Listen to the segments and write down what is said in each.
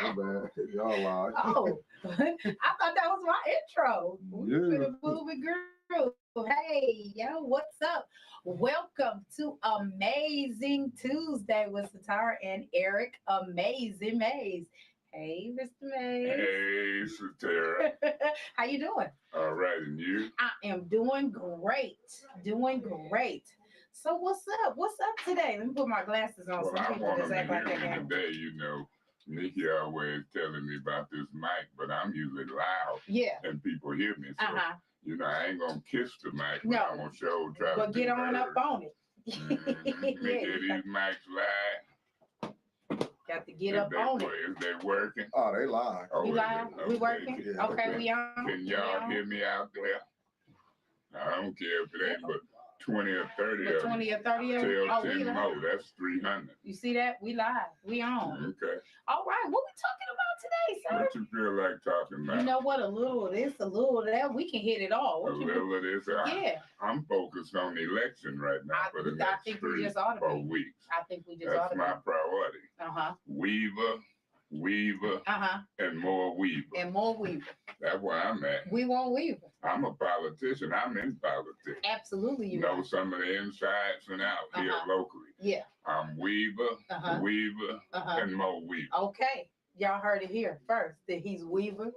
My bad. Y'all lied. Oh, I thought that was my intro. We Yeah. finna move and groove. Hey, yo, what's up? Welcome to Amazing Tuesday with Satara and Eric. Amazing Maze. Hey, Mr. Maze. Hey, Satara. How you doing? All right, and you? I am doing great. Doing great. So what's up? What's up today? Let me put my glasses on. Well, Some I people want just them to act like hear they me can't. today. Nikki always telling me about this mic, but I'm usually loud Yeah. and people hear me. So, Uh-huh. I ain't going to kiss the mic, but No. I'm going to show try But to get be on heard. up on it. Let me Yeah, get these mics live. got to get up on it. Is they working? Oh, they lied. Oh, We is live? it? We Okay. working? Yeah. Okay, we on? Can We y'all on? hear me out there? I don't care if it ain't but 20 or 30 But of them. 20 or 30 of them? Tell Oh, we 10 live. more. That's 300. You see that? We live. We on. Okay. All right. What we talking about today, sir? What you feel like talking about? You know what? A little of this, a little of that. We can hit it all. A What you little of this. Yeah. I'm focused on the election right now for the I next think we 3 just ought to 4 be. weeks. I think we just ought That's to my be. priority. Uh-huh. Weaver, Uh-huh. and more Weaver. And more Weaver. That's where I'm at. We want Weaver. I'm a politician. I'm in politics. Absolutely you Know are. some of the insides and out here locally. Yeah. I'm Weaver, Weaver, and more Weaver. Okay. Y'all heard it here first that he's Weaver,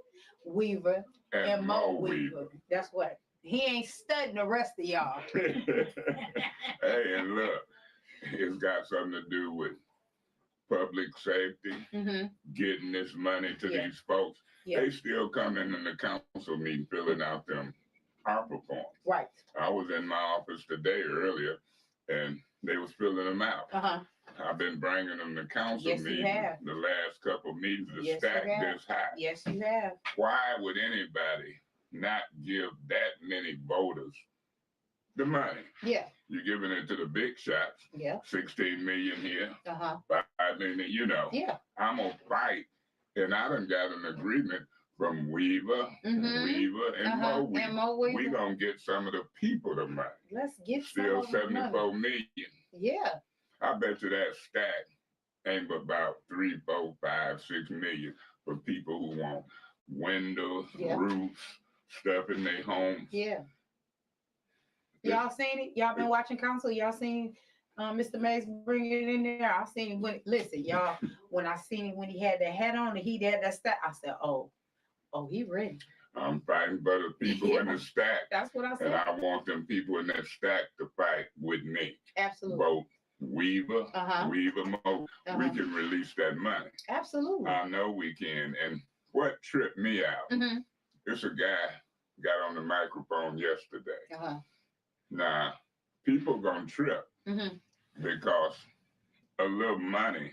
and Mo Weaver. That's what. He ain't studying the rest of y'all. Hey, and look, it's got something to do with public safety, getting this money to these folks. Yeah. They still coming in the council meeting filling out them ARPA forms. Right. I was in my office today earlier, and they was filling them out. I've been bringing them to council meetings the last couple of meetings to stack this high. Yes, you have. Why would anybody not give that many voters the money? Yeah. You're giving it to the big shots. Yeah. 16 million here. 5 million, Yeah. I'm gonna fight. And I done got an agreement from Weaver, Weaver, and Mo Weaver. And Mo Weaver. We gonna get some of the people the money. Let's get Still some of the 74 money. million. Yeah. I bet you that stack ain't but about 3, 4, 5, 6 million for people who want windows, roofs, stuff in their homes. Yeah. Y'all seen it? Y'all been watching council? Y'all seen Mr. Mays bring it in there? I seen it when, listen, y'all, when I seen it when he had the hat on and he had that stack, I said, oh, he ready. I'm fighting for the people in the stack. That's what I said. And I want them people in that stack to fight with me. Absolutely. Vote Weaver, Weaver, Mo. We can release that money. Absolutely. I know we can. And what tripped me out, it's a guy got on the microphone yesterday. Now, people gonna trip because a little money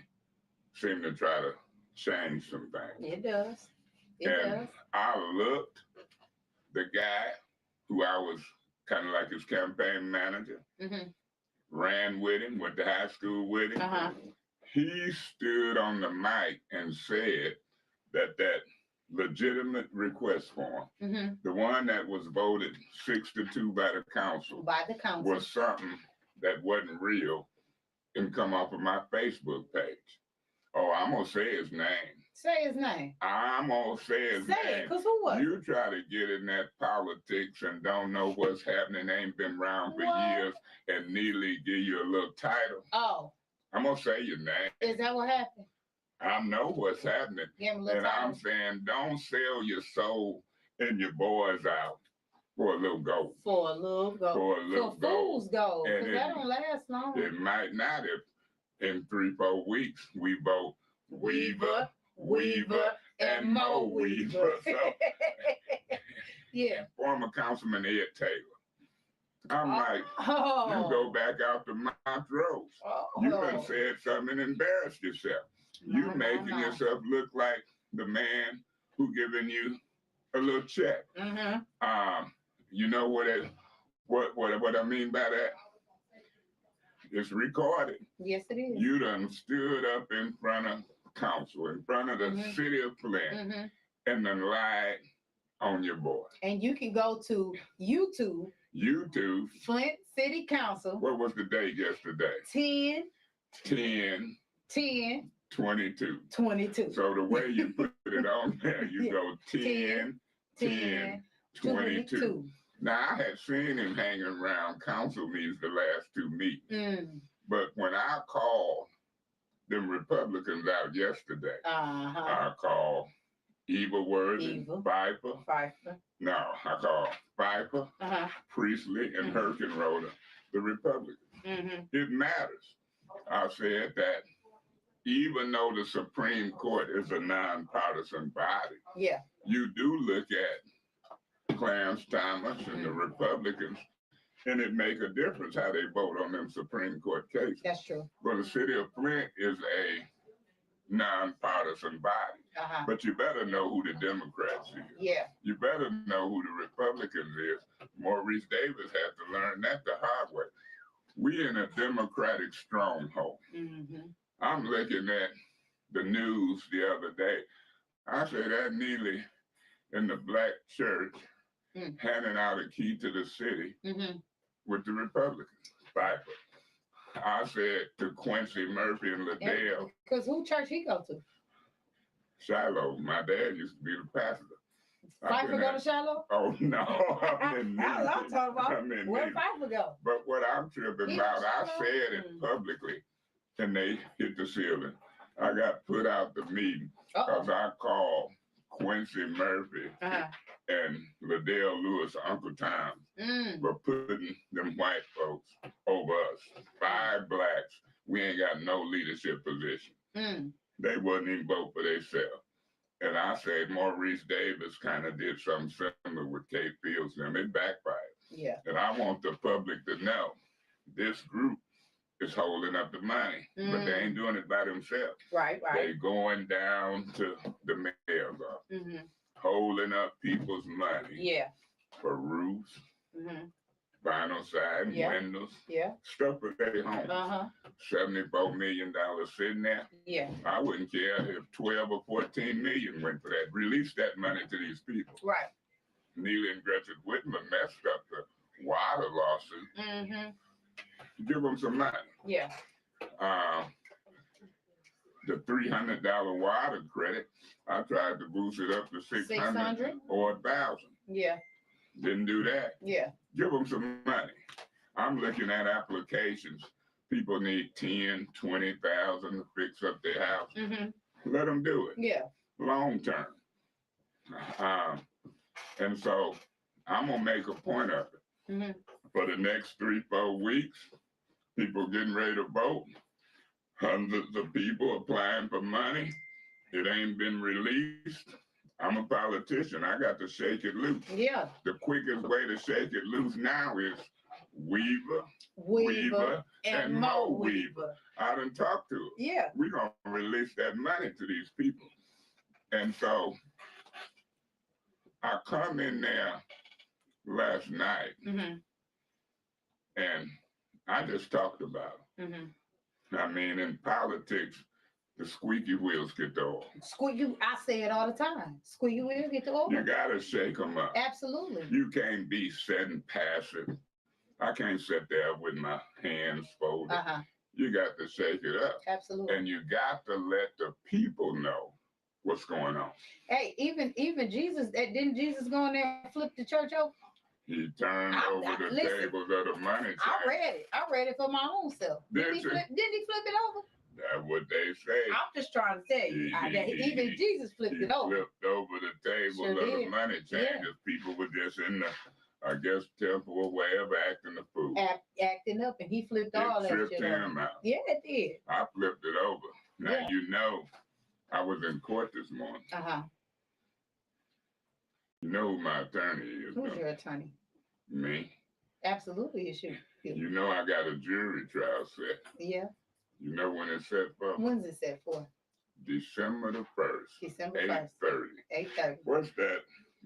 seem to try to change some things. It does. It does. I looked, the guy who I was kind of like his campaign manager, ran with him, went to high school with him. He stood on the mic and said that legitimate request form, the one that was voted 6-2 by the council, was something that wasn't real and come off of my Facebook page. Oh, I'm going to say his name. Say his name. I'm going to say his name. Say it, because who was You try to get in that politics and don't know what's happening, ain't been around for years, and neatly give you a little title. Oh. I'm going to say your name. Is that what happened? I know what's happening. And title. I'm saying don't sell your soul and your boys out for a little gold. For a little gold. For a little fool's gold. And Because that don't last long. It might not if in 3-4 weeks we vote Weaver, and Mo Weaver. So, yeah. Former Councilman Ed Taylor. I'm like, you go back out to Montrose. You done said something and embarrassed yourself. You making yourself look like the man who giving you a little check. You know what I mean by that? It's recorded. Yes, it is. You done stood up in front of council, in front of the city of Flint, and then lied on your boy. And you can go to YouTube. Flint City Council. What was the date yesterday? 10. 10. 22. 22. So the way you put it on there, you Yeah. go 10, 10, 22. Now, I had seen him hanging around council meetings the last two meetings. But when I called them Republicans out yesterday, I called Eva Worthy, Pfeiffer. No, I called Pfeiffer, Priestley, and Herkenroder, the Republicans. It matters. I said that even though the Supreme Court is a nonpartisan body, you do look at Clarence Thomas and the Republicans, and it make a difference how they vote on them Supreme Court cases. That's true. Well, the city of Flint is a nonpartisan body, but you better know who the Democrats is. Yeah. You better know who the Republicans is. Maurice Davis had to learn that the hard way. We in a Democratic stronghold. I'm looking at the news the other day. I said that Neely in the black church handing out a key to the city with the Republicans. Pfeiffer. I said to Quincy Murphy and Liddell. Because who church he go to? Shiloh. My dad used to be the pastor. Pfeiffer go to Shiloh? Oh, no. I'm talking about. Where Pfeiffer go? But what I'm tripping about, I said it publicly, and they hit the ceiling. I got put out the meeting because I called Quincy Murphy and Liddell Lewis, Uncle Tom, for putting them white folks over us. 5 blacks, we ain't got no leadership position. They wouldn't even vote for themselves. And I said Maurice Davis kind of did something similar with Kate Fields and it backfired. Yeah. And I want the public to know this group is holding up the money, but they ain't doing it by themselves. Right. They going down to the mayor's office, holding up people's money for roofs, vinyl siding, windows, stuff for their home. $74 million sitting there. Yeah. I wouldn't care if 12 or 14 million went for that. Release that money to these people. Right. Neely and Gretchen Whitman messed up the water lawsuit. Give them some money. Yeah. The $300 water credit, I tried to boost it up to 600 or 1,000. Yeah. Didn't do that. Yeah. Give them some money. I'm looking at applications. People need 10, 20,000 to fix up their house. Let them do it. Yeah. Long term. And so I'm gonna make a point of it. For the next 3-4 weeks, people getting ready to vote. Hundreds of people applying for money. It ain't been released. I'm a politician. I got to shake it loose. Yeah. The quickest way to shake it loose now is Weaver, and Mo Weaver. I done talked to her. Yeah. We're going to release that money to these people. And so I come in there last night and I just talked about it. I mean, in politics, the squeaky wheels get the oil. I say it all the time. Squeaky wheels get the oil. You got to shake them up. Absolutely. You can't be sitting passive. I can't sit there with my hands folded. You got to shake it up. Absolutely. And you got to let the people know what's going on. Hey, even Jesus, didn't Jesus go in there and flip the church over? He turned over the tables of the money changer. I read it for my own self. Didn't he flip it over? That's what they say. I'm just trying to tell you that even Jesus flipped it over. Flipped over the table of the money changers. People were just in the, I guess, temple or wherever acting the fool. Acting up, and he flipped all that shit over. It tripped him out. Yeah, it did. I flipped it over. Now, you know, I was in court this morning. You know who my attorney is. Who's your attorney? Me. Absolutely, it's you. You know I got a jury trial set. Yeah. You know when it's set for? When's it set for? December the 1st. December 1st. 8:30. 8:30. What's that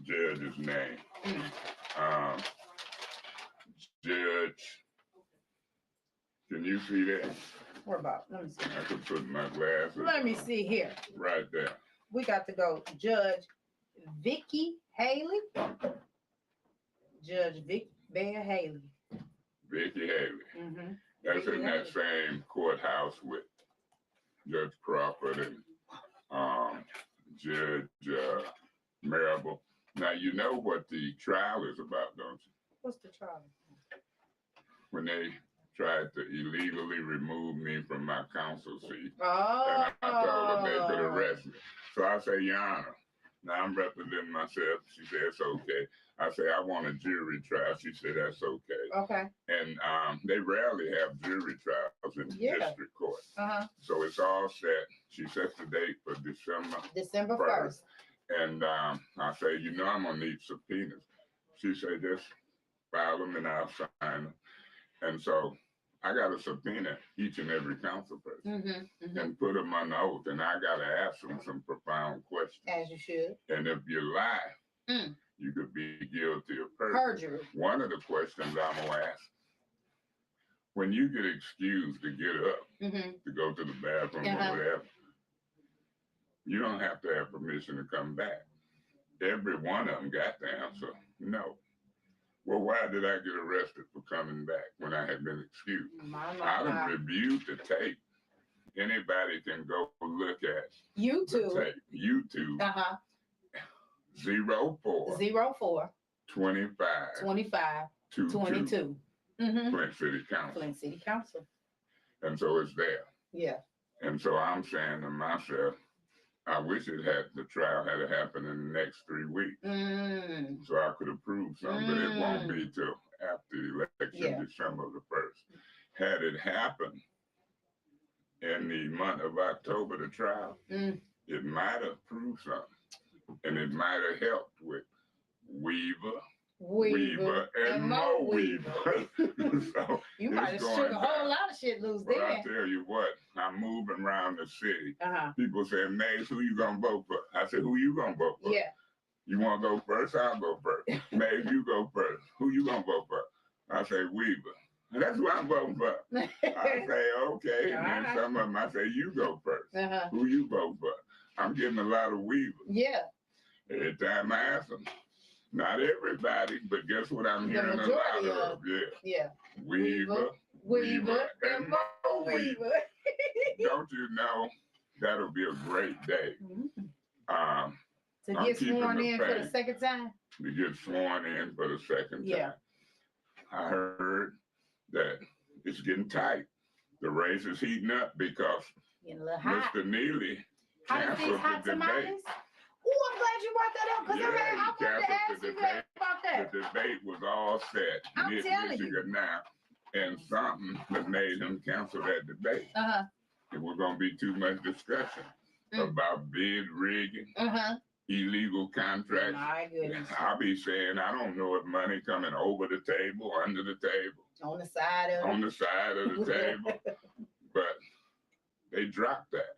judge's name? Judge. Can you see that? What about? Let me see. I could put my glasses. Let me see here. Right there. We got to go. Judge Vicky Haley. Judge Vic Bear Haley. Vicky Haley. That's in that same courthouse with Judge Crawford and Judge Marable. Now you know what the trial is about, don't you? What's the trial? When they tried to illegally remove me from my counsel seat. Oh. And I told them they could arrest me. So I say, Your Honor, now I'm representing myself. She said, it's okay. I say, I want a jury trial. She said, that's okay. Okay. And they rarely have jury trials in district court. So it's all set. She sets the date for December 1st. And I say, you know, I'm going to need subpoenas. She said, just file them and I'll sign them. And so I got to subpoena each and every council person and put them on oath. And I got to ask them some profound questions. As you should. And if you lie, you could be guilty of perjury. One of the questions I'm going to ask, when you get excused to get up, to go to the bathroom or whatever, you don't have to have permission to come back. Every one of them got the answer, no. Well, why did I get arrested for coming back when I had been excused? I done reviewed the tape. Anybody can go look at YouTube. The tape. YouTube. 04 25 22. Flint City Council. Flint City Council. And so it's there. Yeah. And so I'm saying to myself, I wish the trial had happened in the next 3 weeks. So I could have proved something, but it won't be till after the election, December the 1st. Had it happened in the month of October, the trial, it might have proved something. And it might have helped with Weaver, and Mo Weaver. So you might have shook a whole lot of shit loose there. I tell you what, I'm moving around the city. People say, Mays, who you gonna vote for? I said, who you gonna vote for? Yeah. You wanna go first? I'll go first. Mays, you go first. Who you gonna vote for? I say, Weaver. And that's who I'm voting for. I say, okay. And then some of them, I say, you go first. Who you vote for? I'm getting a lot of Weaver. Yeah. Every time I ask them. Not everybody, but guess what I'm hearing a lot of? Yeah. Weaver, and Mo Weaver. Don't you know that'll be a great day? To get sworn in for the second time? To get sworn in for the second time. I heard that it's getting tight. The race is heating up because Mr. Neely canceled the debate. Oh, I'm glad you brought that up because I wanted to ask you about that. The debate was all set. I'm telling you. Now, and something that made him cancel that debate. It was going to be too much discussion about bid rigging, illegal contracts. My goodness. I'll be saying, I don't know if money coming over the table, under the table. On the side of it. On the side of the table. But they dropped that.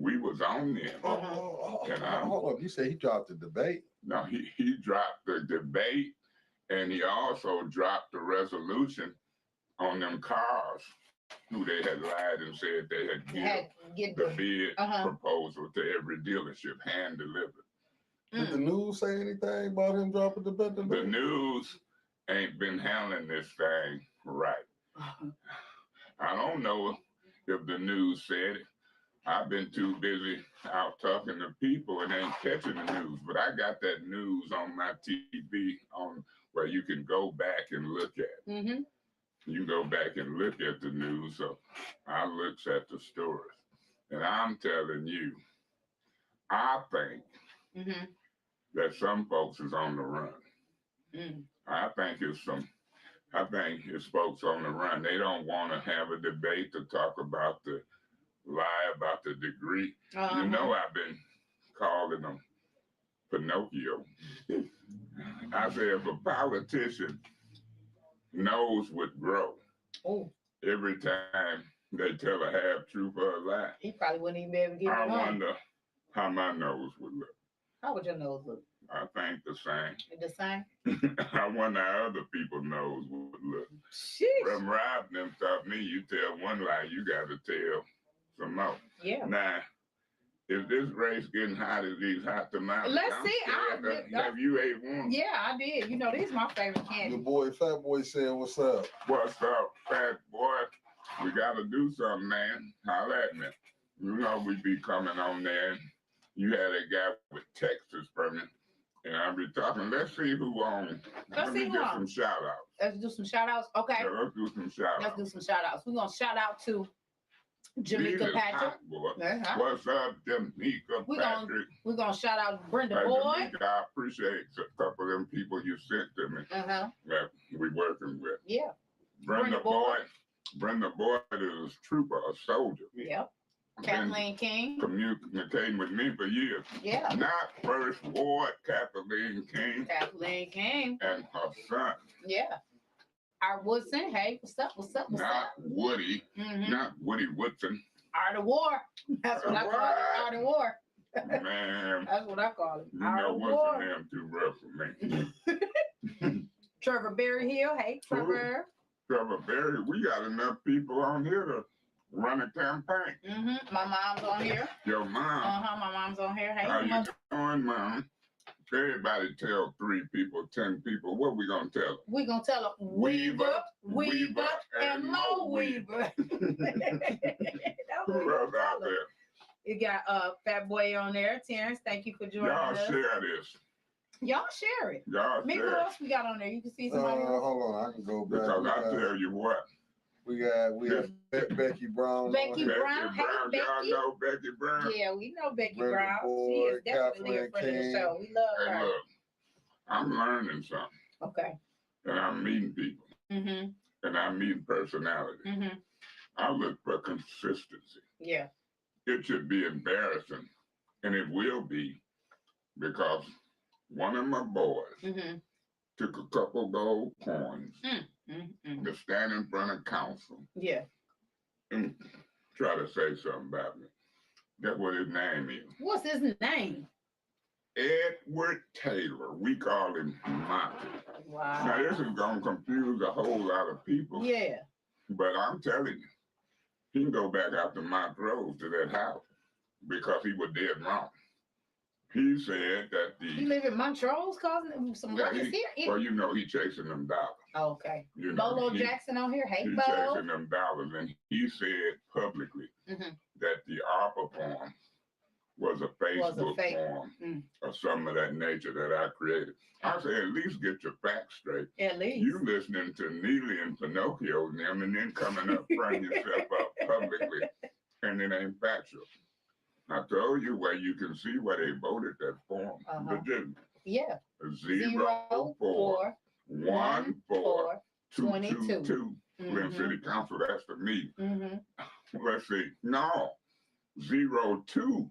We was on there. Hold up. You say he dropped the debate? No, he dropped the debate, and he also dropped the resolution on them cars who they had lied and said they had given the bid proposal to every dealership, hand delivered. Did the news say anything about him dropping the debate? The news ain't been handling this thing right. I don't know if the news said it. I've been too busy out talking to people and ain't catching the news, but I got that news on my TV on where you can go back and look at. You go back and look at the news. So I looks at the stories, and I'm telling you, I think that some folks is on the run. I think it's folks on the run. They don't want to have a debate to talk about the lie about the degree. You know, I've been calling them Pinocchio. I say if a politician knows what grow, every time they tell a half truth or a lie, he probably wouldn't even be able to get it. I wonder how my nose would look. How would your nose look? I think the same. The same? I wonder how other people's nose would look. From Rob them taught me, you tell one lie, you got to tell some more. Yeah. Now, if this race getting hot as these hot tamales, let's see. Have you ate one? Yeah, I did. You know, these is my favorite candy. Your boy, Fat Boy, said, "What's up?" What's up, Fat Boy? We got to do something, man. Holla at me. You know, we be coming on there. You had a guy with Texas permit, and I'll be talking. Let's see who on. Let's see me who get on. some shout outs. Let's do some shout outs. Okay. Yeah, let's do some shout Let's outs. do some shout outs. We're going to shout out to Jamaica Patrick. What's up, Jamaica Patrick? We're going to shout out Brenda Hey, Boyd. Jamaica, I appreciate a couple of them people you sent to me that we working with. Yeah. Brenda Boyd. Brenda Boyd is a trooper, a soldier. Yep. Kathleen King. Communicating with me for years. Yeah. Not First Ward, Kathleen King. Kathleen King. And her son. Yeah. Our Woodson. Hey, what's up? What's up? What's not up? Woody. Not Woody Woodson. Art of War. That's what I call it. Art of War. Man. That's what I call it. You know what's name too rough for me. Trevor Berry Hill. Hey, Trevor. Trevor Berry. We got enough people on here to run a campaign. My mom's on here. Your mom. My mom's on here. Hey, how you doing, Mom? Everybody tell 3 people, 10 people. What we gonna tell them? We gonna tell them Weaver, and Mo Weaver. Who else out there? You got Fat Boy on there. Terrence, thank you for joining us. Y'all share this. Y'all share it. Y'all Maybe share who else we got on there? You can see somebody else. Hold on, I can go back. Because I tell you what. We got Becky Brown. Becky Brown. Hey, Becky. Y'all know Becky Brown. Yeah, we know Becky Brenda Brown. Boyd, She is definitely a friend of the show. We love her. Look, I'm learning something. Okay. And I'm meeting people. And I'm meeting personality. I look for consistency. Yeah. It should be embarrassing. And it will be, because one of my boys took a couple gold coins to stand in front of council. Yeah. And try to say something about me. That's what his name is. What's his name? Edward Taylor. We call him Monty. Wow. Now, this is going to confuse a whole lot of people. Yeah. But I'm telling you, he can go back out to Montrose to that house because he was dead wrong. He said that He live in Montrose causing some ruckus here? Well, you know, he chasing them dollars. Okay. You know, Bolo Jackson on here. Hey, He Bo. chasing them dollars. And he said publicly that the ARPA form was a Facebook form or something of that nature that I created. I say, at least get your facts straight. At least. You listening to Neely and Pinocchio and them, and then coming up, fronting yourself up publicly, and it ain't factual. I told you where you can see where they voted that form. Legitimate. Yeah. 0 4 1 4 2 2 Flint City Council. That's the meeting. Let's see. No. 0 2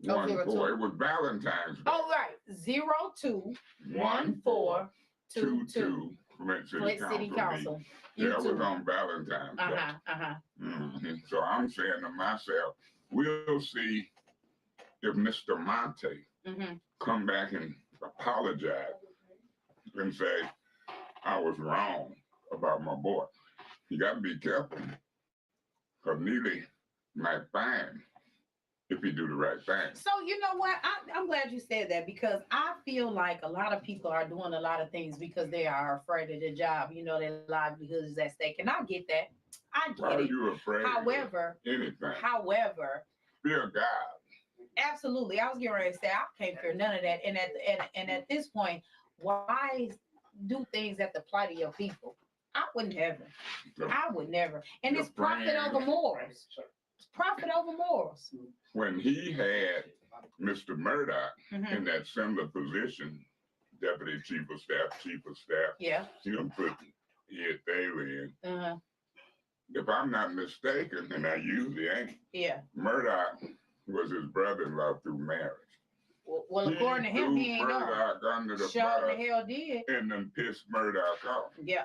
1 4. It was Valentine's Day. Oh, right. 0 2 1 4 2 2 Flint City Council. Yeah, it was on Valentine's Day. So I'm saying to myself, we'll see if Mr. Monte come back and apologize and say, I was wrong about my boy. You got to be careful. Because Neely might find if he do the right thing. So, you know what? I'm glad you said that, because I feel like a lot of people are doing a lot of things because they are afraid of their job. You know, their livelihood is at stake. And I get that. I get Why are it. you afraid However, of anything? Fear God. Absolutely. I was getting ready to say, I can't fear none of that. And at this point, why do things at the plight of your people? I would never. I would never. And it's profit over morals. It's profit over morals. When he had Mr. Murdoch in that similar position, Deputy Chief of Staff, yeah, he done put Ed Thaler in. If I'm not mistaken, and I usually ain't, Murdoch was his brother-in-law through marriage. Well, according to him, he ain't know. Murdoch under the sure the hell did. And then pissed Murdoch off. Yeah.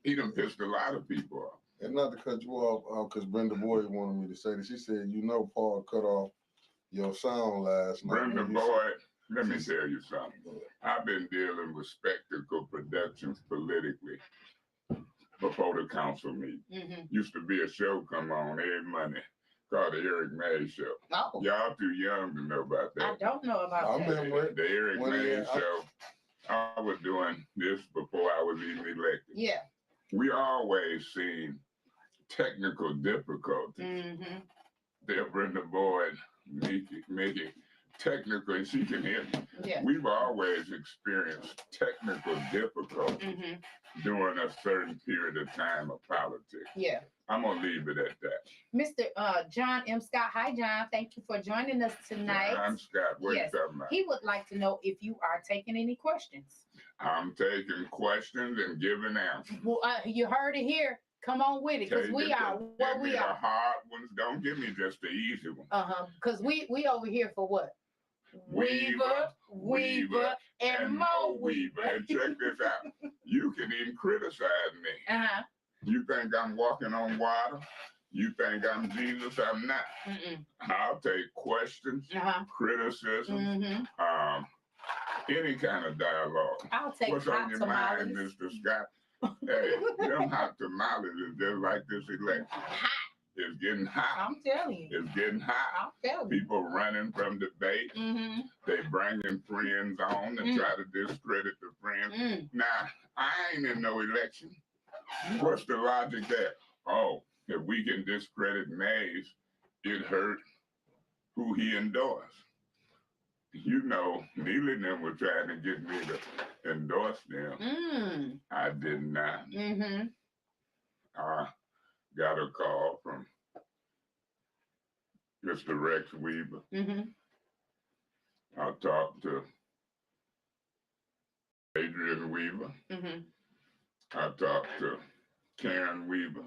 He done pissed a lot of people off. And not to cut you off, because Brenda Boyd wanted me to say this. She said, you know, Paul cut off your sound last night. Brenda Boyd, let me tell you something. I've been dealing with spectacle productions politically before the council meeting. Used to be a show come on every Monday called the Eric May Show. Oh. Y'all too young to know about that. I don't know about that. Remember the Eric May Show. I was doing this before I was even elected. Yeah. We always seen technical difficulties They'll bring the board, Mickey, technically, she can hear me. Yeah. We've always experienced technical difficulties during a certain period of time of politics. Yeah. I'm going to leave it at that. Mr. John M. Scott. Hi, John. Thank you for joining us tonight. John Scott, what are you talking about? He would like to know if you are taking any questions. I'm taking questions and giving answers. Well, you heard it here. Come on with it, because we are what we are. The hard ones. Don't give me just the easy ones. Because we over here for what? Weaver, and Mo Weaver. And check this out. You can even criticize me. You think I'm walking on water? You think I'm Jesus? I'm not. I'll take questions, criticism, any kind of dialogue. I'll take What's on your tamales. mind, Mr. Scott? Hey, them hot tamales is just like this election. Hot. It's getting hot. I'm telling you. It's getting hot. I'm telling you. People running from debate. They bringing friends on and try to discredit the friends. Now, I ain't in no election. What's the logic there? Oh, if we can discredit Mays, it hurt who he endorsed. You know, Neely and them were trying to get me to endorse them. I did not. I got a call from Mr. Rex Weaver. I talked to Adrian Weaver. I talked to Karen Weaver.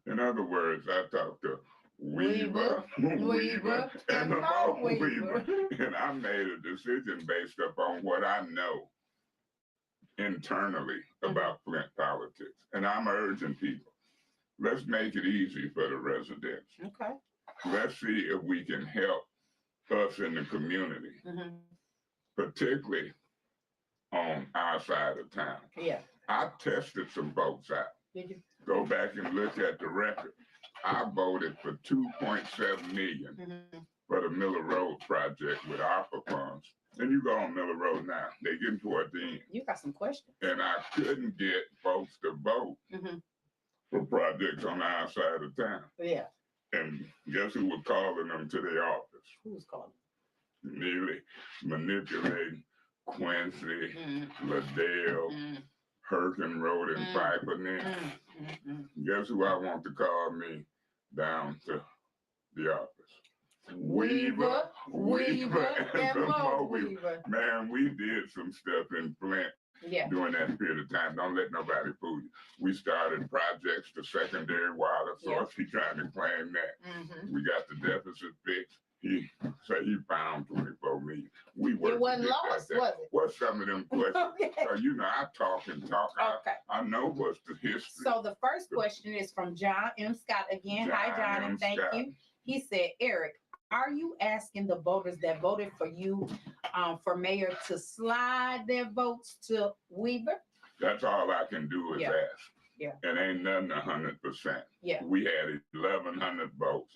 In other words, I talked to Weaver, and Mo Weaver. And I made a decision based upon what I know internally about Flint politics. And I'm urging people, let's make it easy for the residents. Okay. Let's see if we can help us in the community, particularly on our side of town. Yeah. I tested some votes out. Did you? Go back and look at the record. I voted for 2.7 million for the Miller Road project with ARPA funds. And you go on Miller Road now, they're getting toward the end. You got some questions. And I couldn't get folks to vote for projects on our side of town. Yeah. And guess who was calling them to their office? Who was calling? Nearly manipulating Quincy, Liddell, Herkin Road and Piper Neck. Guess who I want to call me down to the office? Weaver, and Mo Weaver. Man, we did some stuff in Flint during that period of time. Don't let nobody fool you. We started projects to secondary water source. He trying to claim that. We got the deficit fixed. He said he found 24 million. We worked. It wasn't lost, was it? What's some of them questions? So, you know, I talk and talk. I know what's the history. So the first question is from John M. Scott again. Hi, John, and thank you. He said, Eric, are you asking the voters that voted for you for mayor to slide their votes to Weaver? That's all I can do is ask. Yeah. And ain't nothing 100%. Yeah. We had 1,100 votes.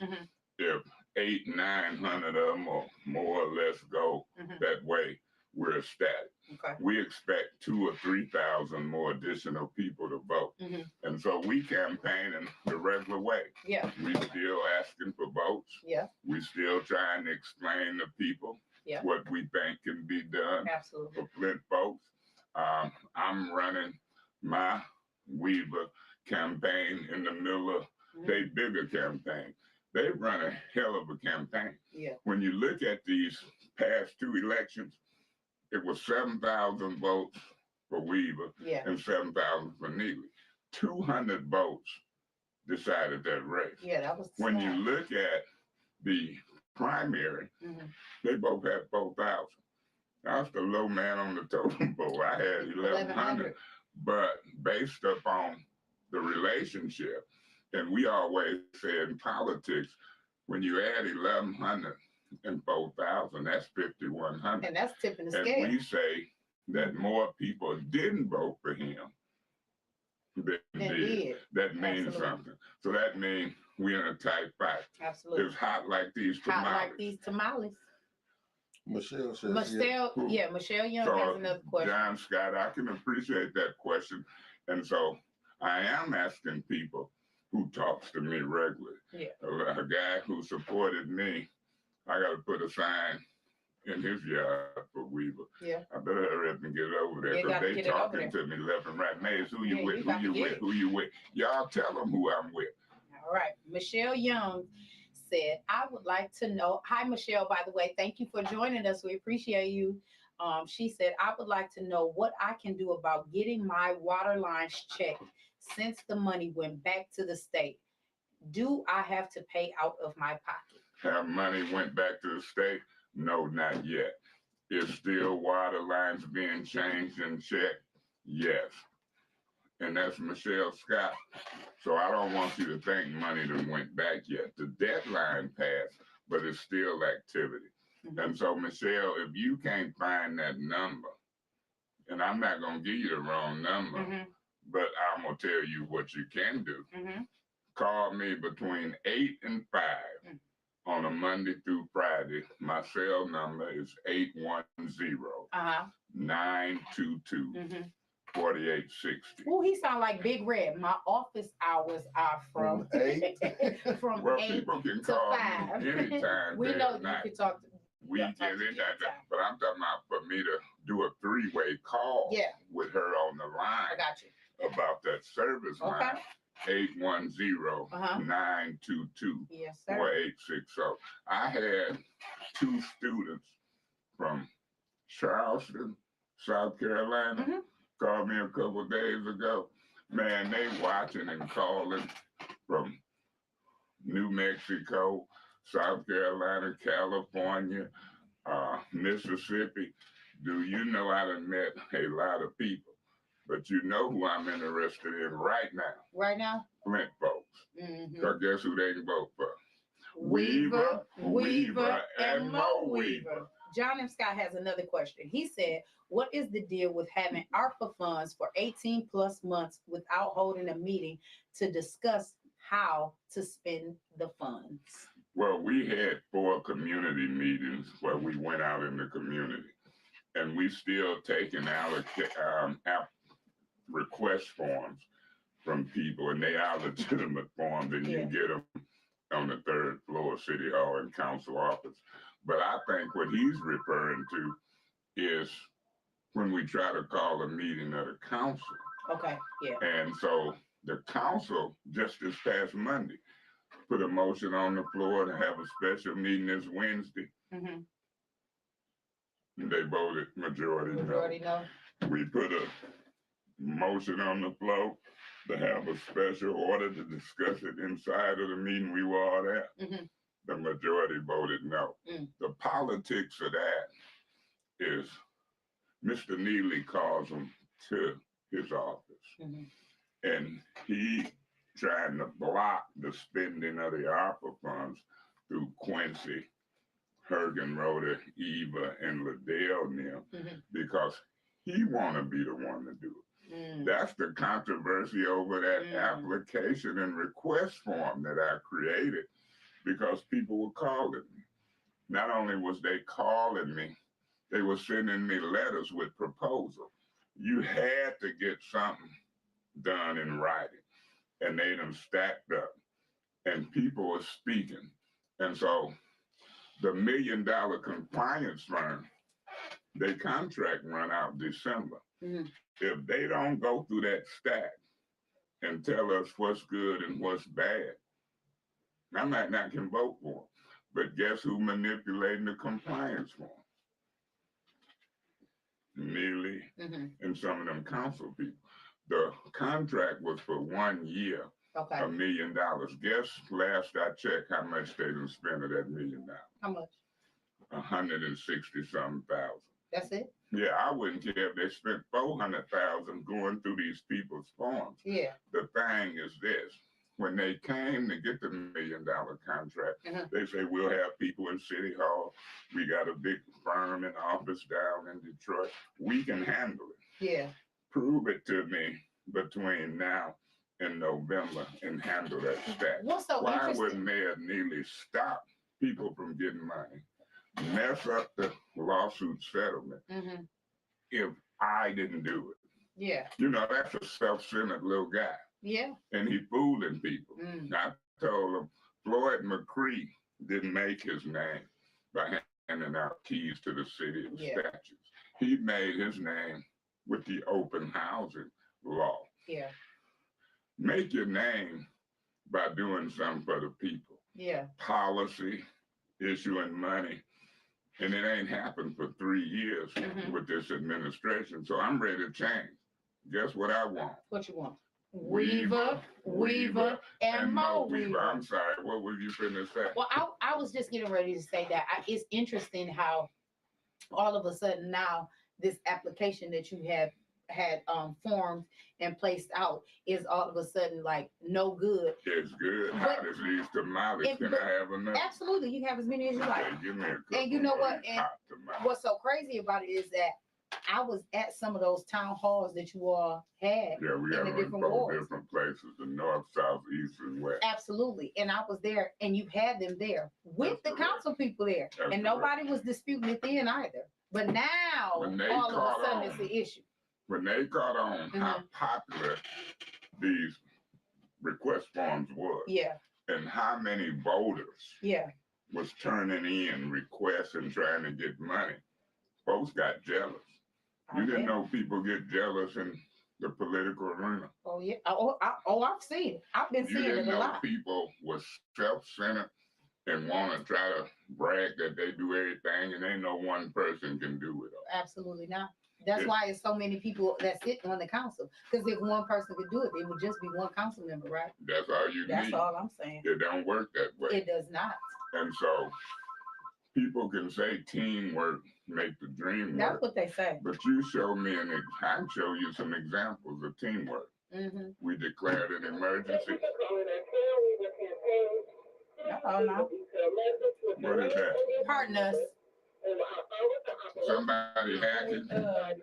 If 800-900 of them or more or less go that way, we're ecstatic. Okay. We expect 2,000 or 3,000 more additional people to vote. And so we campaign in the regular way. Yeah. We still asking for votes. Yeah. We still trying to explain to people what we think can be done for Flint folks. I'm running my Weaver campaign in the middle of their bigger campaign. They run a hell of a campaign. Yeah. When you look at these past two elections, it was 7,000 votes for Weaver and 7,000 for Neely. 200 votes decided that race. Yeah, that was when you look at the primary, they both had 4,000. I was the low man on the totem pole. I had 1,100. But based upon the relationship, and we always say in politics, when you add 1,100 and 4,000, that's 5,100. And that's tipping the and scale. We say that more people didn't vote for him than did. That means something. So that means we're in a tight fight. Absolutely. It's hot like these tamales. Hot like these tamales. Michelle says, Michelle Young has another question. John Scott, I can appreciate that question. And so I am asking people who talks to me regularly. Yeah. A guy who supported me, I got to put a sign in his yard for Weaver. Yeah. I better hurry up and get it over there because they talking to me left and right. Maze, who you with? Who you with? Who you with? Y'all tell them who I'm with. All right. Michelle Young said, I would like to know. Hi, Michelle, by the way. Thank you for joining us. We appreciate you. She said, I would like to know what I can do about getting my water lines checked since the money went back to the state. Do I have to pay out of my pocket? Have money went back to the state? No, not yet. Is still water lines being changed and checked? Yes. And that's Michelle Scott. So I don't want you to think money that went back yet. The deadline passed, but it's still activity. Mm-hmm. And so, Michelle, if you can't find that number, and I'm not going to give you the wrong number, mm-hmm. but I'm going to tell you what you can do. Mm-hmm. Call me between 8 and 5 on a Monday through Friday. My cell number is 810-922. 4860. Oh, he sound like Big Red. My office hours are from 8 from well, 8 people can to call 5. me anytime. We know you can talk to weekend, but I'm talking about for me to do a 3-way call with her on the line. I got you. About that service line. 810-922-4860. Yes, sir. I had 2 students from Charleston, South Carolina, called me a couple of days ago. Man, they watching and calling from New Mexico, South Carolina, California, Mississippi. Do you know I done met a lot of people? But you know who I'm interested in right now. Right now? Flint folks. Because guess who they can vote for? Weaver, and Mo Weaver. John M. Scott has another question. He said, what is the deal with having ARPA funds for 18 plus months without holding a meeting to discuss how to spend the funds? Well, we had 4 community meetings where we went out in the community, and we still taking request forms from people, and they are legitimate forms, and you get them on the 3rd floor of City Hall and council office. But I think what he's referring to is when we try to call a meeting of the council. Okay, yeah. And so the council, just this past Monday, put a motion on the floor to have a special meeting this Wednesday. And they voted majority no. We put a motion on the floor to have a special order to discuss it inside of the meeting we were all at. The majority voted no. The politics of that is Mr. Neely calls him to his office. And he trying to block the spending of the ARPA funds through Quincy, Hergenrode, Eva, and Liddell and them, because he want to be the one to do it. That's the controversy over that application and request form that I created, because people were calling me. Not only was they calling me, they were sending me letters with proposals. You had to get something done in writing, and they done stacked up, and people were speaking. And so the $1 million compliance firm, their contract run out December. If they don't go through that stack and tell us what's good and what's bad, I might not can vote for them. But guess who manipulating the compliance form? Neely and some of them council people. The contract was for 1 year, $1 million. Guess last I checked how much they done spent of that $1 million. How much? 160-something thousand. That's it? Yeah, I wouldn't care if they spent 400,000 going through these people's forms. Yeah. The thing is this. When they came to get the $1 million contract, they say, we'll have people in City Hall. We got a big firm and office down in Detroit. We can handle it. Yeah. Prove it to me between now and November and handle that stack. Why would Mayor Neely stop people from getting money, mess up the lawsuit settlement if I didn't do it? Yeah. You know, that's a self-centered little guy. Yeah. And he fooling people. I told him Floyd McCree didn't make his name by handing out keys to the city and statues. He made his name with the open housing law. Yeah. Make your name by doing something for the people. Yeah. Policy, issuing money. And it ain't happened for 3 years with this administration. So I'm ready to change. Guess what I want? What you want? Weaver, and Mo Weaver. I'm sorry. What were you finna say? Well, I was just getting ready to say that it's interesting how all of a sudden now this application that you had formed and placed out is all of a sudden like no good. It's good. Hot as these tamales. Can I have another? Absolutely. You have as many as you like. Okay, give me a couple. And you know what? And what's so crazy about it is that I was at some of those town halls that you all had. Yeah, we have in 4 different places, the north, south, east, and west. Absolutely. And I was there and you had them there with That's the council people there. That's and nobody was disputing it then either. But now all of a sudden it's the issue. When they caught on how popular these request forms were. Yeah. And how many voters was turning in requests and trying to get money. Folks got jealous. You didn't know people get jealous in the political arena. Oh, yeah. I've seen it. I've been seeing it a lot. People were self-centered and want to try to brag that they do everything and ain't no one person can do it. Absolutely not. That's why it's so many people that sit on the council. Because if one person could do it, it would just be one council member, right? That's all you need. That's all I'm saying. It don't work that way. It does not. And so people can say teamwork make the dream work. That's what they say. But you show me I can show you some examples of teamwork. We declared an emergency. Oh, no. What is that? Pardon us. Somebody hacking? No.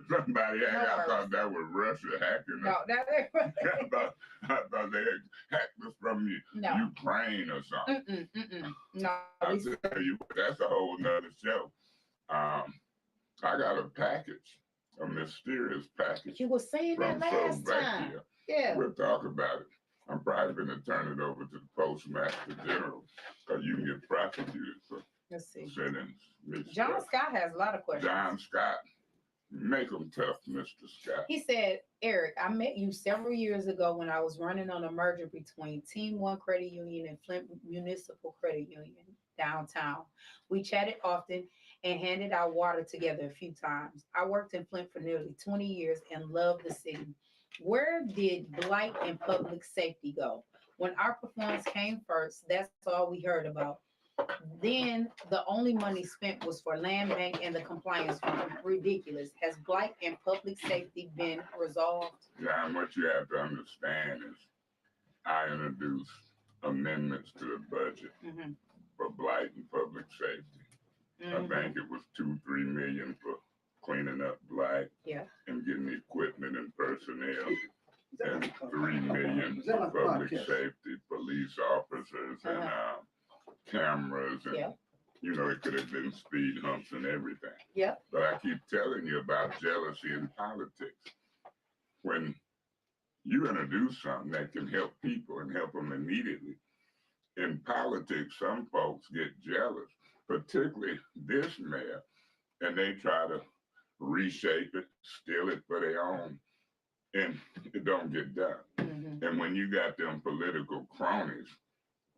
Somebody hacking? I thought that was Russia hacking us. No, I thought they had hacked us from Ukraine or something. No. I tell you, that's a whole nother show. I got a package, a mysterious package. You were saying that last time. Yeah. We'll talk about it. I'm probably going to turn it over to the Postmaster General because you can get prosecuted for sending me John stuff. Scott has a lot of questions. John Scott, make them tough, Mr. Scott. He said, Eric, I met you several years ago when I was running on a merger between Team One Credit Union and Flint Municipal Credit Union downtown. We chatted often and handed out water together a few times. I worked in Flint for nearly 20 years and loved the city. Where did blight and public safety go? When our performance came first, that's all we heard about. Then the only money spent was for land bank and the compliance fund. Ridiculous. Has blight and public safety been resolved? Yeah, and what you have to understand is I introduced amendments to the budget for blight and public safety. I think it was 2-3 million for cleaning up blight and getting equipment and personnel, and 3 million for public safety, police officers and cameras, and it could have been speed humps and everything. But I keep telling you about jealousy in politics. When you introduce something that can help people and help them immediately, in politics, some folks get jealous, particularly this mayor, and they try to reshape it, steal it for their own, and it don't get done. And when you got them political cronies,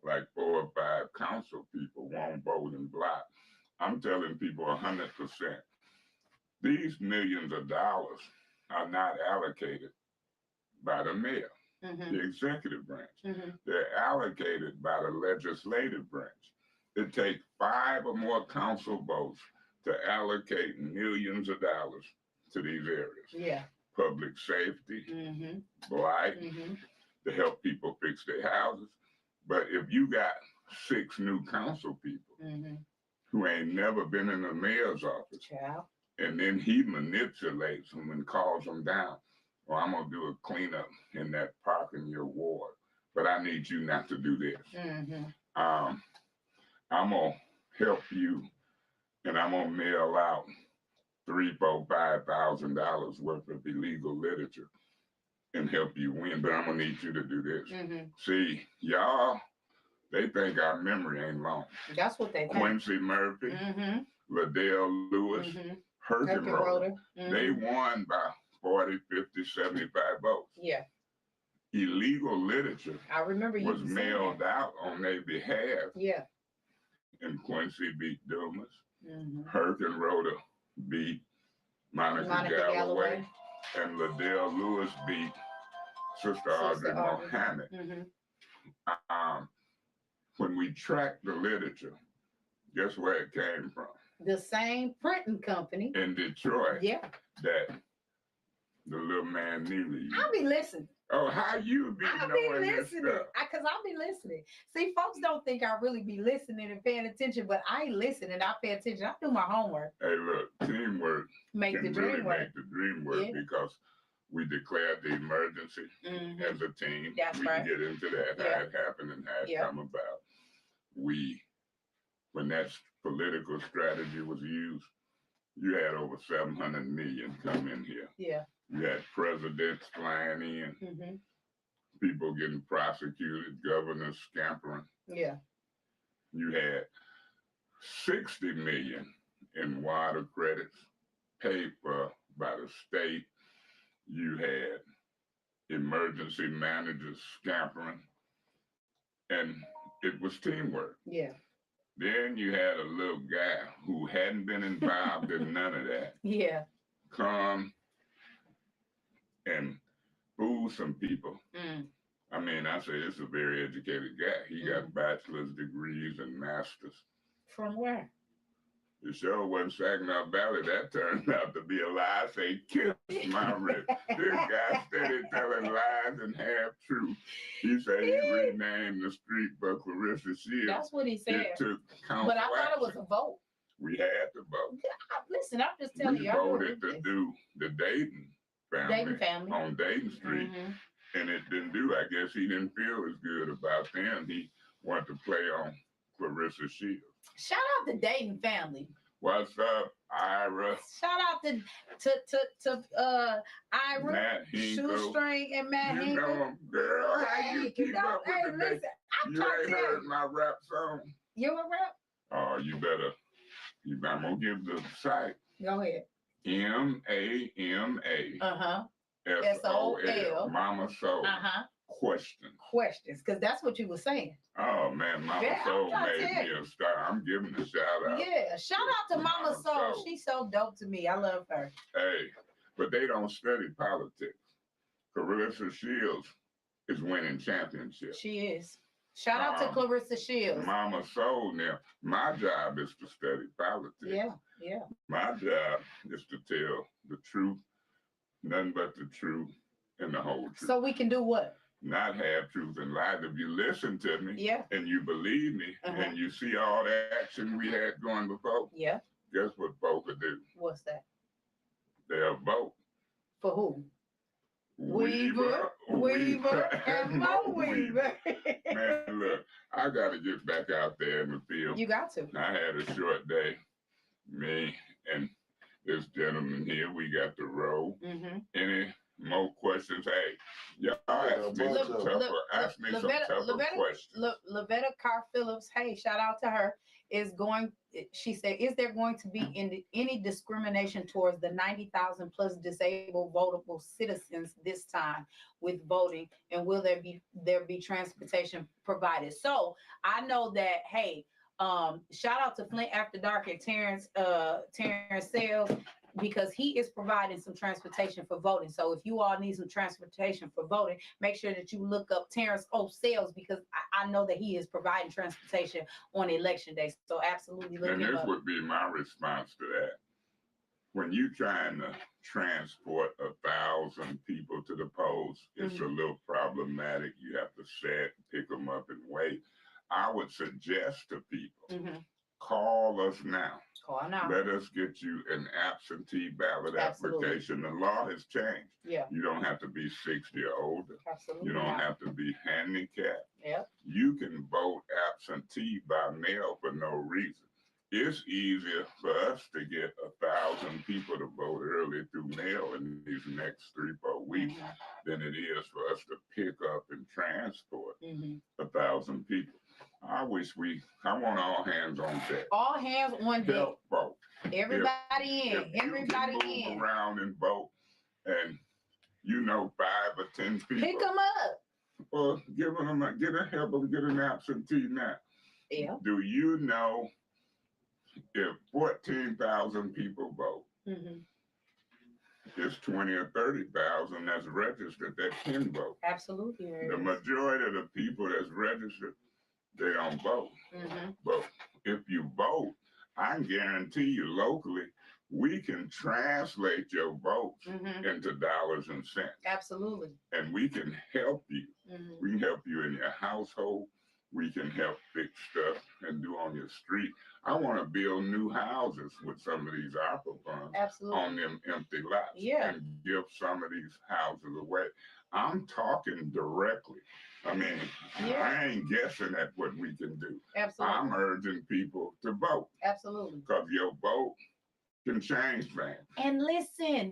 like 4 or 5 council people won't vote and block, I'm telling people 100%, these millions of dollars are not allocated by the mayor, the executive branch. They're allocated by the legislative branch. It takes 5 or more council votes to allocate millions of dollars to these areas. Public safety, blight, to help people fix their houses. But if you got 6 new council people who ain't never been in the mayor's office, and then he manipulates them and calls them down, well, I'm going to do a cleanup in that park in your ward, but I need you not to do this. I'm going to help you, and I'm going to mail out $3,000, $4,000, $5,000 worth of illegal literature. and help you win. But I'm gonna need you to do this. Mm-hmm. See, y'all, they think our memory ain't long. That's what they think. Quincy Murphy, Mm-hmm. Liddell Lewis, Mm-hmm. Herkenroder. They won by 40, 50, 75 votes. Yeah. Illegal literature I remember was mailed out on their behalf. Yeah. And Quincy beat Dumas. Mm-hmm. Herkenroder beat Monica Galloway. And Liddell Lewis beat Sister Audrey Mohammed. Mm-hmm. When we tracked the literature, guess where it came from? The same printing company in Detroit. Yeah. That the little man needed. I'll be listening. Oh, how you be I'll knowing be this listening. stuff? Because I'll be listening. See, folks don't think I really be listening and paying attention, but I listen and I pay attention. I do my homework. Hey, look, teamwork make can the dream really work. make the dream work because we declared the emergency as a team. That's we can get into that, how it happened and how it come about. When that political strategy was used, you had over 700 million come in here. Yeah. You had presidents flying in, people getting prosecuted, governors scampering. Yeah. You had 60 million in water credits paid for by the state. You had emergency managers scampering, and it was teamwork. Yeah. Then you had a little guy who hadn't been involved in none of that. Yeah. Come and fool some people. I mean, I say this is a very educated guy. He got bachelor's degrees and masters. From where? The show wasn't Saginaw Valley. That turned out to be a lie. I say, kiss my wrist. This guy steady telling lies and half truth. He said he renamed the street for Clarissa Shields. That's what he said. It took council but I thought action. it was a vote. We had to vote. Listen, I'm just telling you. We voted to do the Dayton family on Dayton Street. And it didn't do. I guess he didn't feel as good about them. He wanted to play on Clarissa Shields. Shout out to Dayton family. What's up, Ira? Shout out to Ira, Matt Hinkle. Shoestring, and Matt You Hinkle. know him, girl. How you keep up with the listen, you ain't heard my rap song. You a rap? Oh, you better. I'm gonna give the site. Go ahead. MAMA. SOL. Mama Soul. Questions, because that's what you were saying. Oh man, Mama Soul made me a star. I'm giving a shout out. Yeah, shout out to Mama Soul. She's so dope to me. I love her. Hey, but they don't study politics. Clarissa Shields is winning championships. She is. Shout out to Clarissa Shields. Mama Soul now. My job is to study politics. Yeah. My job is to tell the truth, nothing but the truth, and the whole truth. So we can do what? Not have truth and lies. If you listen to me and you believe me and you see all the action we had going before, guess what folk will do? What's that? They'll vote. For who? Weaver, and Mo Weaver. Man, look, I got to get back out there in the field. You got to. I had a short day. Me and this gentleman here, we got the roll. Any more questions? Hey, y'all ask me some tougher questions. Lavetta Carr Phillips, hey, shout out to her, she said, is there going to be any discrimination towards the 90,000 plus disabled votable citizens this time with voting, and will there be transportation provided? So I know that, hey, shout out to Flint After Dark and Terrence Sales, because he is providing some transportation for voting. So if you all need some transportation for voting, make sure that you look up Terrence Sales, because I know that he is providing transportation on election day. So absolutely look him up. And this would be my response to that. When you're trying to transport 1,000 people to the polls, it's a little problematic. You have to set, pick them up, and wait. I would suggest to people, call us now. Call now. Let us get you an absentee ballot application. The law has changed. Yeah. You don't have to be 60 or older. Absolutely. You don't have to be handicapped. Yep. You can vote absentee by mail for no reason. it's easier for us to get 1,000 people to vote early through mail in these next 3-4 weeks than it is for us to pick up and transport 1,000 people. I want all hands on deck. All hands on deck. Help vote. Everybody If everybody you move around and vote, and 5 or 10 people. Pick them up. Or get help them get an absentee now. Yeah. Do you know if 14,000 people vote, it's 20 or 30,000 that's registered that can vote. Absolutely. The majority of the people that's registered, they don't vote. But if you vote, I guarantee you locally, we can translate your votes into dollars and cents. Absolutely. And we can help you. We can help you in your household. We can help fix stuff and do on your street. I want to build new houses with some of these ARPA funds. Absolutely. On them empty lots. Yeah. And give some of these houses away. I'm talking directly. I mean, I ain't guessing at what we can do. Absolutely. I'm urging people to vote. Absolutely. Because your vote can change things. And listen,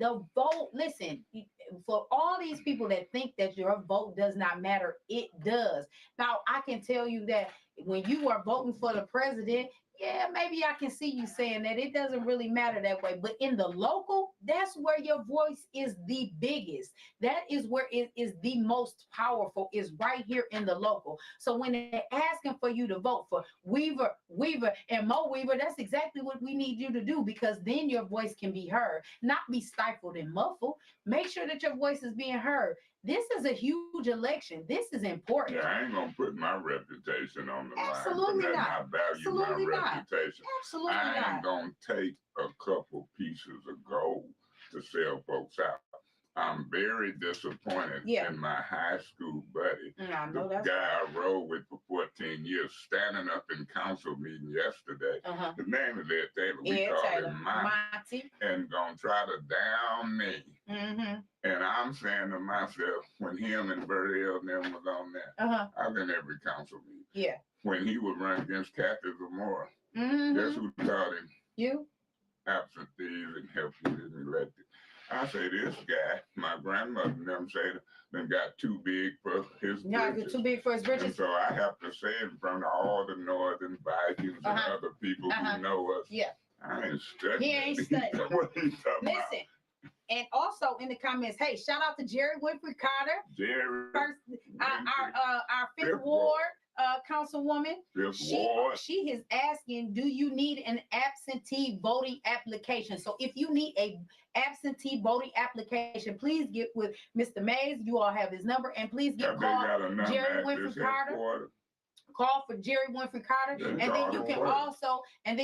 for all these people that think that your vote does not matter, it does. Now, I can tell you that when you are voting for the president, yeah, maybe I can see you saying that it doesn't really matter that way. But in the local, that's where your voice is the biggest. That is where it is the most powerful, is right here in the local. So when they're asking for you to vote for Weaver, and Mo Weaver, that's exactly what we need you to do, because then your voice can be heard, not be stifled and muffled. Make sure that your voice is being heard. This is a huge election. This is important. Yeah, I ain't gonna put my reputation on the Absolutely line. Not. I value Absolutely my not. reputation. Absolutely I not. ain't gonna take a couple pieces of gold to sell folks out. I'm very disappointed in my high school buddy, the guy I rode with for 14 years, standing up in council meeting yesterday. His name is Ed Taylor. We call him Monty. And gonna try to down me. And I'm saying to myself, when him and Bert Hill and them was on there, I've been every council meeting. Yeah. When he would run against Kathy Zamora, guess who taught him? You. Absentees and help you get elected. I say this guy, my grandmother and them say them got too big for his britches. Too big for his britches. And so I have to say in front of all the Northern Vikings and other people who know us, I ain't studying. He ain't studying. What he talking Listen. about? And also in the comments, hey, shout out to Jerry Winfrey Carter. Jerry. Our fifth ward councilwoman. She is asking, do you need an absentee voting application? So if you need a absentee voting application, please get with Mr. Mays. You all have his number, and please call Jerry Winfrey Carter. Call for Jerry Winfrey Carter, and then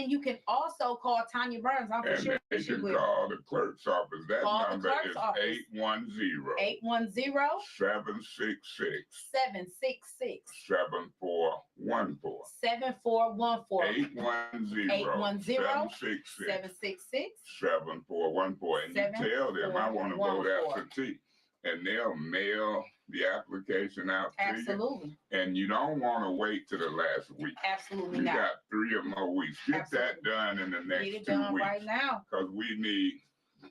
you can also call Tanya Burns. I'm for sure she will. Call the clerk's office. That number is 810 766 7414 766 7414. And you tell them I want to vote absentee, and they'll mail the application out to you. And you don't want to wait to the last week. Absolutely not. You got 3 or more weeks. Get that done in the next 2 weeks. Right now. Because we need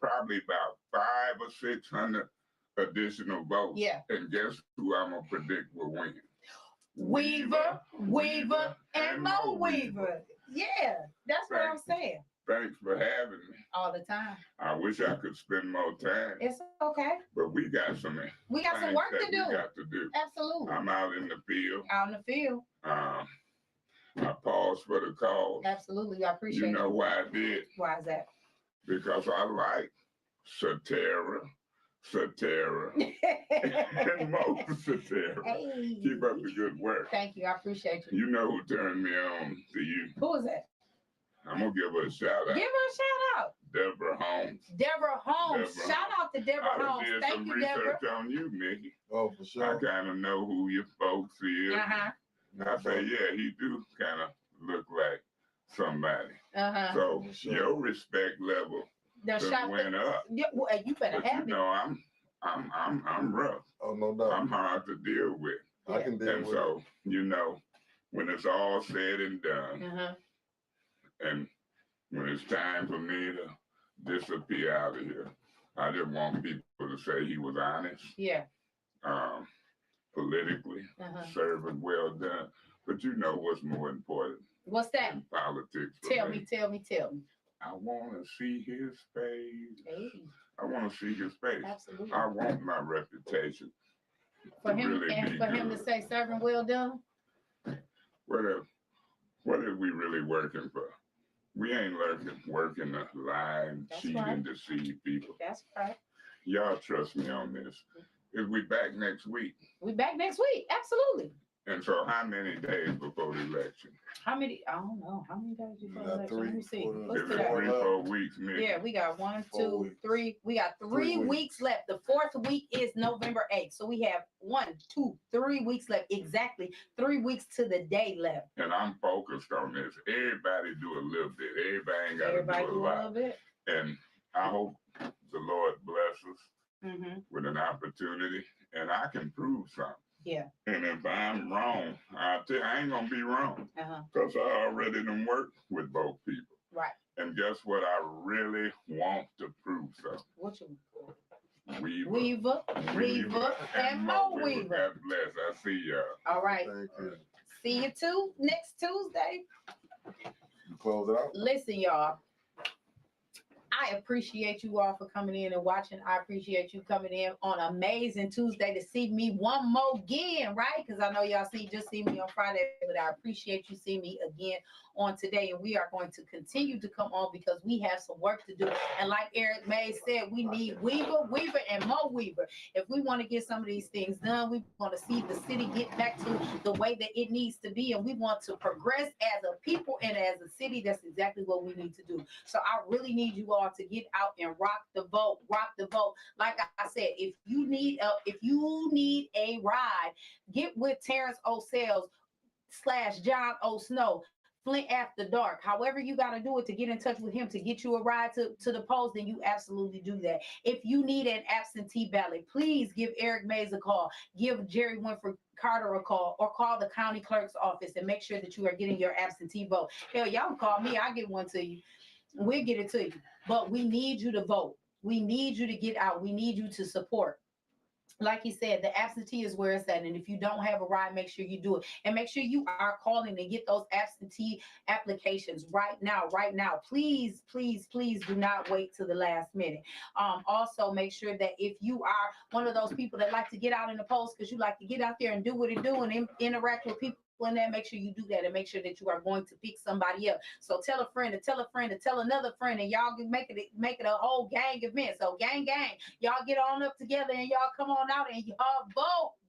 probably about 500 or 600 additional votes. Yeah. And guess who I'm going to predict will win? Weaver, and Mo Weaver. Yeah, that's what I'm saying. Thanks for having me. All the time. I wish I could spend more time. It's okay. But we got some work to do. Absolutely. I'm out in the field. Out in the field. I paused for the call. Absolutely. I appreciate it. You know why I did? Why is that? Because I like Satara, and Mo Satara. Hey. Keep up the good work. Thank you. I appreciate you. You know who turned me on to you. Who is that? I'm going to give her a shout out. Give her a shout out. Deborah Holmes. Deborah Holmes. Shout out to Deborah Holmes. Thank you, Deborah. I did some research on you, Mickey. Oh, for sure. I kind of know who your folks is. I say, yeah, he do kind of look like somebody. So your respect level went up. Yeah, well, you better have it. You know, I'm rough. Oh, no doubt. I'm hard to deal with. I can deal with it. And so, you know, when it's all said and done, and when it's time for me to disappear out of here, I just want people to say he was honest. Yeah. Politically, serving well done. But you know what's more important? What's that? In politics. Tell me. I want to see his face. Hey. I want to see his face. Absolutely. I want my reputation for to him really and be for good. him to say serving well done. What are we really working for? We ain't working to lie and cheat and deceive people. That's right. Y'all trust me on this. Is we back next week? We back next week. Absolutely. And so how many days before the election? How many? I don't know. How many days before the election? Let me see. What's Is it today? 3-4 weeks, maybe? Yeah, we got 1, 2, weeks. 3. We got 3 weeks left. The 4th week is November 8th. So we have 1, 2, 3 weeks left. Exactly 3 weeks to the day left. And I'm focused on this. Everybody do a little bit. Everybody ain't got to do a lot. Little bit. And I hope the Lord bless us with an opportunity, and I can prove something. Yeah. And if I'm wrong, I ain't gonna be wrong, because I already done worked with both people. Right. And guess what? I really want to prove something. What you? Weaver, and Mo Weaver. God bless. I see y'all. All right. Thank you. See you too next Tuesday. You close it out. Listen, y'all. I appreciate you all for coming in and watching. I appreciate you coming in on Amazing Tuesday to see me one more again, right? Because I know y'all just see me on Friday, but I appreciate you seeing me again on today. And we are going to continue to come on because we have some work to do. And like Eric May said, we need Weaver, and Mo Weaver. If we want to get some of these things done, we want to see the city get back to the way that it needs to be. And we want to progress as a people and as a city. That's exactly what we need to do. So I really need you all to get out and rock the vote. Like I said, if you need a ride, get with Terrence O'Sales / John O. Snow. Flint After Dark. However you got to do it to get in touch with him to get you a ride to the polls, then you absolutely do that. If you need an absentee ballot, please give Eric Mays a call. Give Jerry Winford Carter a call, or call the county clerk's office and make sure that you are getting your absentee vote. Hell, y'all can call me. I'll get one to you. We'll get it to you. But we need you to vote. We need you to get out. We need you to support. Like he said, the absentee is where it's at. And if you don't have a ride, make sure you do it. And make sure you are calling and get those absentee applications right now. Please do not wait till the last minute. Also, make sure that if you are one of those people that like to get out in the polls because you like to get out there and do what it do and interact with people, and then make sure you do that and make sure that you are going to pick somebody up. So tell a friend to tell a friend to tell another friend, and y'all can make it a whole gang event. So gang, y'all get on up together and y'all come on out and y'all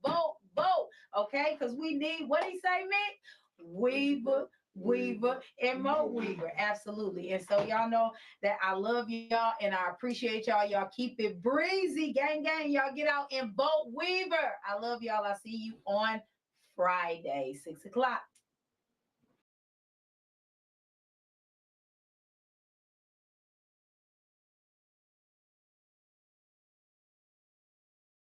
vote. Okay? Because we need, what he say, Mick? Weaver and Mo Weaver. Absolutely. And so y'all know that I love y'all and I appreciate y'all. Y'all keep it breezy. Gang. Y'all get out and vote Weaver. I love y'all. I'll see you on Friday, 6 o'clock.